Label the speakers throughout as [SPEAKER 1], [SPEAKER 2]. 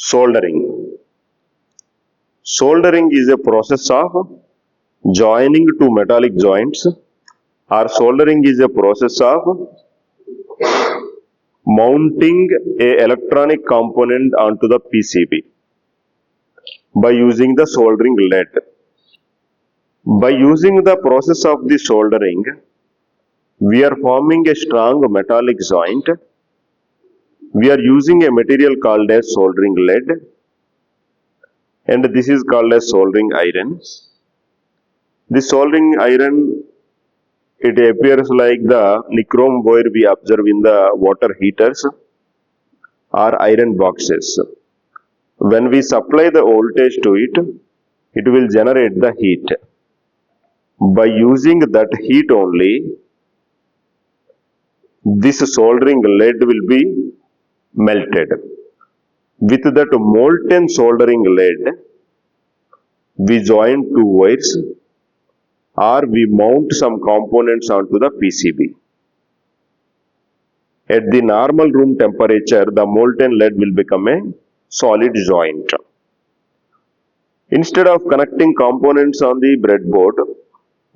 [SPEAKER 1] Soldering. Soldering is a process of joining two metallic joints, or soldering is a process of mounting a electronic component onto the PCB by using the soldering lead. By using the process of the soldering, we are forming a strong metallic joint. We are using a material called as soldering lead, and this is called as soldering iron. This soldering iron, it appears like the nichrome wire we observe in the water heaters or iron boxes. When we supply the voltage to it, it will generate the heat. By using that heat only, this soldering lead will be melted. With that molten soldering lead, we join two wires or we mount some components onto the PCB. At the normal room temperature, the molten lead will become a solid joint. Instead of connecting components on the breadboard,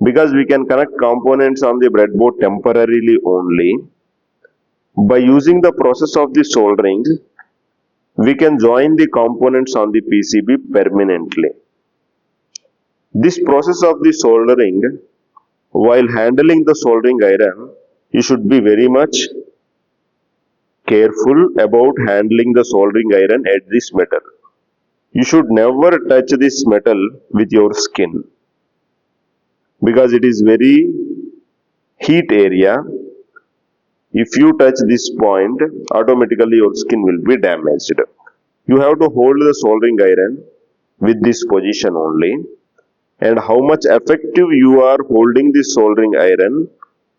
[SPEAKER 1] because we can connect components on the breadboard temporarily only, by using the process of the soldering, we can join the components on the PCB permanently. This process of the soldering, while handling the soldering iron, you should be very much careful about handling the soldering iron at this metal. You should never touch this metal with your skin, because it is very heat area. If you touch this point, automatically your skin will be damaged. You have to hold the soldering iron with this position only, and how much effective you are holding this soldering iron,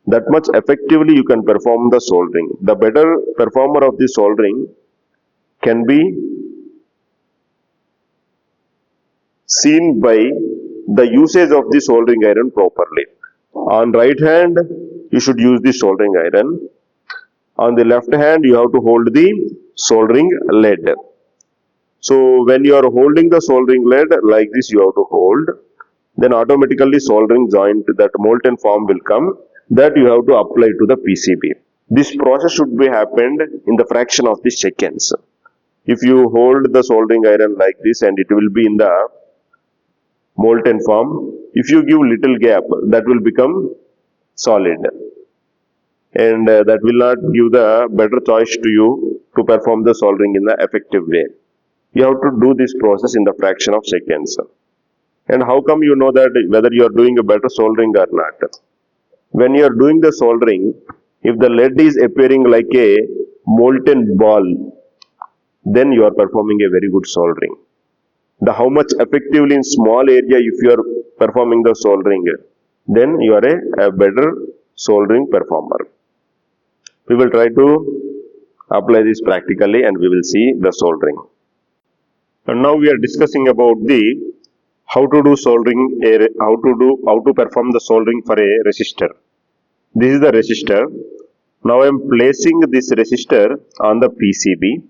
[SPEAKER 1] that much effectively you can perform the soldering. The better performer of the soldering can be seen by the usage of the soldering iron properly. On right hand, you should use the soldering iron. On the left hand, you have to hold the soldering lead. So when you are holding the soldering lead like this, you have to hold, then automatically soldering joint, that molten form will come, that you have to apply to the PCB. This process should be happened in the fraction of the seconds. If you hold the soldering iron like this and it will be in the molten form, if you give little gap, that will become solid, and that will not give the better choice to you to perform the soldering in the effective way. You have to do this process in the fraction of seconds. And how come you know that whether you are doing a better soldering or not? When you are doing the soldering, if the lead is appearing like a molten ball, then you are performing a very good soldering. How much effectively in small area if you are performing the soldering, then you are a better soldering performer. We will try to apply this practically and we will see the soldering. And now we are discussing about the how to do soldering, how to perform the soldering for a resistor. This is the resistor. Now I am placing this resistor on the PCB.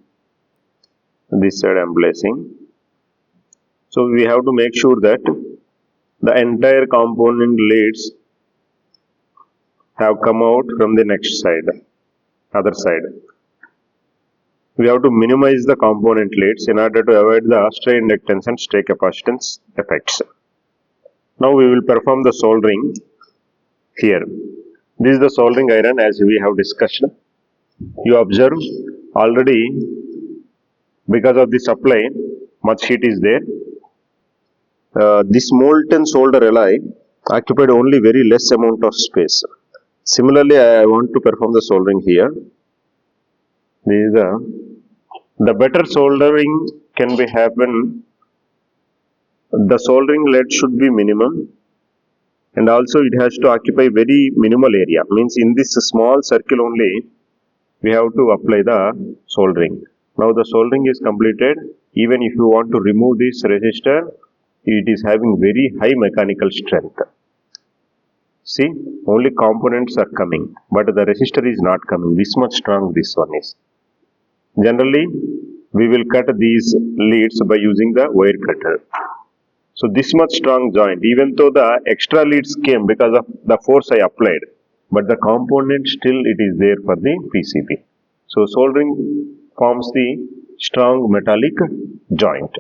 [SPEAKER 1] This side I am placing. So we have to make sure that the entire component leads have come out from the next side, other side. We have to minimize the component leads in order to avoid the stray inductance and stray capacitance effects. Now we will perform the soldering here. This is the soldering iron as we have discussed. You observe already, because of the supply, much heat is there. This molten solder alloy occupied only very less amount of space. Similarly, I want to perform the soldering here. This is the better soldering can be happen. The soldering lead should be minimum, and also it has to occupy very minimal area. Means in this small circle only we have to apply the soldering. Now the soldering is completed. Even if you want to remove this resistor, it is having very high mechanical strength. See, only components are coming, but the resistor is not coming. This much strong this one is. Generally, we will cut these leads by using the wire cutter. So this much strong joint, even though the extra leads came because of the force I applied, but the component still it is there for the PCB. So soldering forms the strong metallic joint.